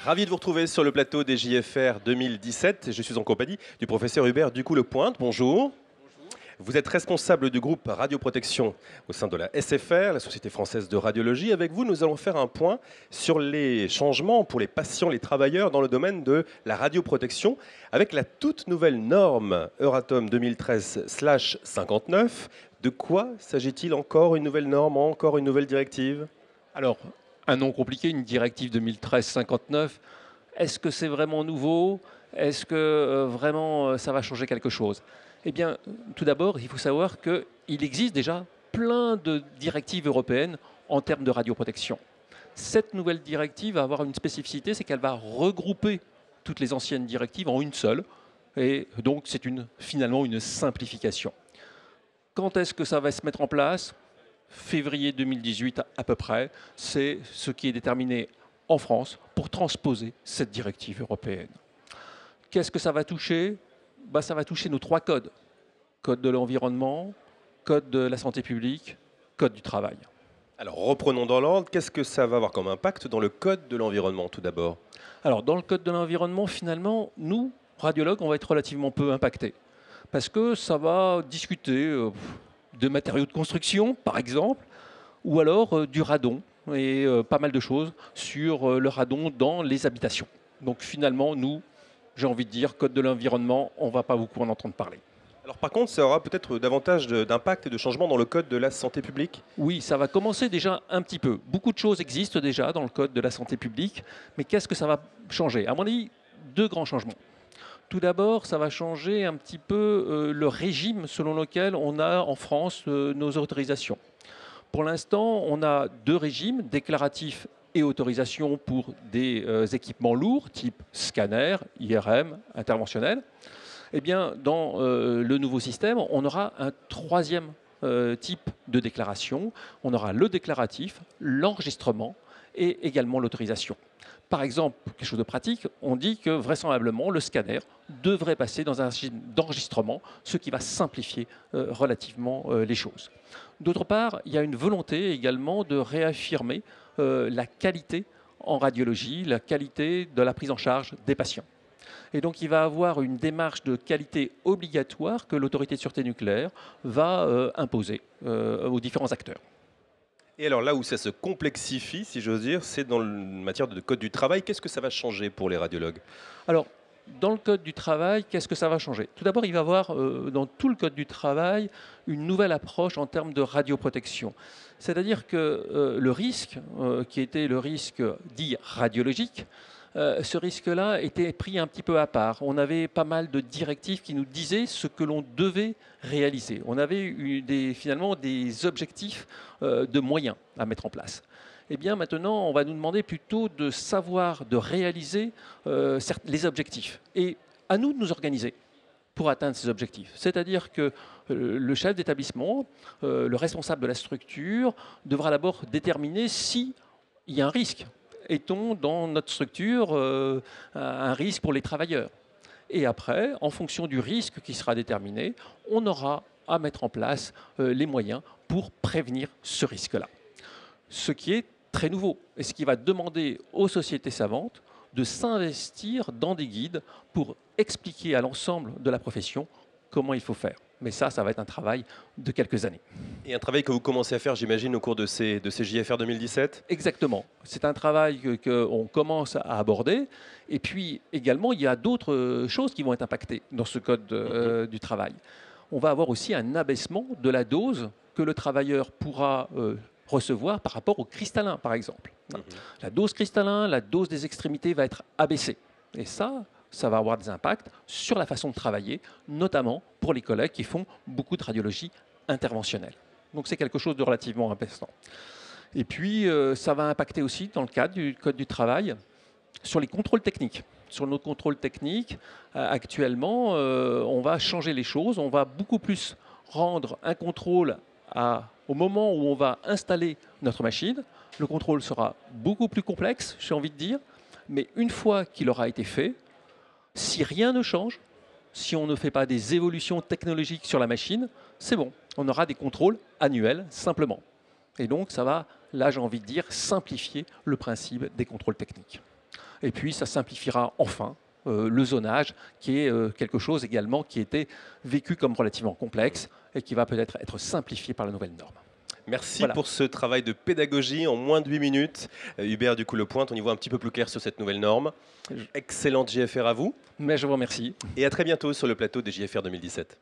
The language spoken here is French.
Ravi de vous retrouver sur le plateau des JFR 2017. Je suis en compagnie du professeur Hubert Ducou-Lepointe. Bonjour. Vous êtes responsable du groupe Radioprotection au sein de la SFR, la Société française de radiologie. Avec vous, nous allons faire un point sur les changements pour les patients, les travailleurs dans le domaine de la radioprotection avec la toute nouvelle norme Euratom 2013/59. De quoi s'agit-il? Encore une nouvelle norme, encore une nouvelle directive? Alors, un nom compliqué, une directive 2013-59. Est-ce que c'est vraiment nouveau? Est-ce que vraiment ça va changer quelque chose? Eh bien, tout d'abord, il faut savoir qu'il existe déjà plein de directives européennes en termes de radioprotection. Cette nouvelle directive va avoir une spécificité, c'est qu'elle va regrouper toutes les anciennes directives en une seule. Et donc, c'est finalement une simplification. Quand est-ce que ça va se mettre en place? Février 2018 à peu près, c'est ce qui est déterminé en France pour transposer cette directive européenne. Qu'est-ce que ça va toucher? Ça va toucher nos trois codes. Code de l'environnement, code de la santé publique, code du travail. Alors reprenons dans l'ordre, qu'est-ce que ça va avoir comme impact dans le code de l'environnement tout d'abord? Alors dans le code de l'environnement, finalement, nous, radiologues, on va être relativement peu impactés. Parce que ça va discuter de matériaux de construction, par exemple, ou alors du radon, et pas mal de choses sur le radon dans les habitations. Donc finalement, nous, j'ai envie de dire, code de l'environnement, on ne va pas beaucoup en entendre parler. Alors par contre, ça aura peut-être davantage d'impact et de changement dans le code de la santé publique? Oui, ça va commencer déjà un petit peu. Beaucoup de choses existent déjà dans le code de la santé publique, mais qu'est-ce que ça va changer? À mon avis, deux grands changements. Tout d'abord, ça va changer un petit peu le régime selon lequel on a en France nos autorisations. Pour l'instant, on a deux régimes, déclaratif et autorisation pour des équipements lourds, type scanner, IRM, interventionnel. Eh bien, dans le nouveau système, on aura un troisième type de déclaration. On aura le déclaratif, l'enregistrement et également l'autorisation. Par exemple, quelque chose de pratique, on dit que vraisemblablement le scanner devrait passer dans un régime d'enregistrement, ce qui va simplifier relativement les choses. D'autre part, il y a une volonté également de réaffirmer la qualité en radiologie, la qualité de la prise en charge des patients. Et donc il va y avoir une démarche de qualité obligatoire que l'autorité de sûreté nucléaire va imposer aux différents acteurs. Et alors là où ça se complexifie, si j'ose dire, c'est dans la matière de code du travail. Qu'est-ce que ça va changer pour les radiologues? Alors, dans le code du travail, qu'est-ce que ça va changer? Tout d'abord, il va y avoir dans tout le code du travail une nouvelle approche en termes de radioprotection. C'est-à-dire que le risque, qui était le risque dit radiologique, ce risque-là était pris un petit peu à part. On avait pas mal de directives qui nous disaient ce que l'on devait réaliser. On avait finalement des objectifs de moyens à mettre en place. Eh bien, maintenant, on va nous demander plutôt de savoir, de réaliser les objectifs. Et à nous de nous organiser pour atteindre ces objectifs. C'est-à-dire que le chef d'établissement, le responsable de la structure, devra d'abord déterminer s'il y a un risque. Est-on dans notre structure un risque pour les travailleurs? Et après, en fonction du risque qui sera déterminé, on aura à mettre en place les moyens pour prévenir ce risque-là. Ce qui est très nouveau et ce qui va demander aux sociétés savantes de s'investir dans des guides pour expliquer à l'ensemble de la profession comment il faut faire. Mais ça va être un travail de quelques années. Et un travail que vous commencez à faire, j'imagine, au cours de ces JFR 2017? Exactement. C'est un travail qu'on commence à aborder. Et puis également, il y a d'autres choses qui vont être impactées dans ce code du travail. On va avoir aussi un abaissement de la dose que le travailleur pourra recevoir par rapport au cristallin, par exemple. La dose cristallin, la dose des extrémités va être abaissée. Et ça va avoir des impacts sur la façon de travailler, notamment pour les collègues qui font beaucoup de radiologie interventionnelle. Donc c'est quelque chose de relativement important. Et puis ça va impacter aussi, dans le cadre du Code du travail, sur les contrôles techniques. Sur nos contrôles techniques, actuellement, on va changer les choses. On va beaucoup plus rendre un contrôle au moment où on va installer notre machine. Le contrôle sera beaucoup plus complexe, j'ai envie de dire. Mais une fois qu'il aura été fait, si rien ne change, si on ne fait pas des évolutions technologiques sur la machine, c'est bon. On aura des contrôles annuels, simplement. Et donc, ça va, là, j'ai envie de dire, simplifier le principe des contrôles techniques. Et puis, ça simplifiera enfin le zonage, qui est quelque chose également qui était vécu comme relativement complexe et qui va peut-être être simplifié par la nouvelle norme. Merci pour ce travail de pédagogie en moins de 8 minutes. Hubert Ducou-Lepointe, on y voit un petit peu plus clair sur cette nouvelle norme. Excellente JFR à vous. Mais je vous remercie. Et à très bientôt sur le plateau des JFR 2017.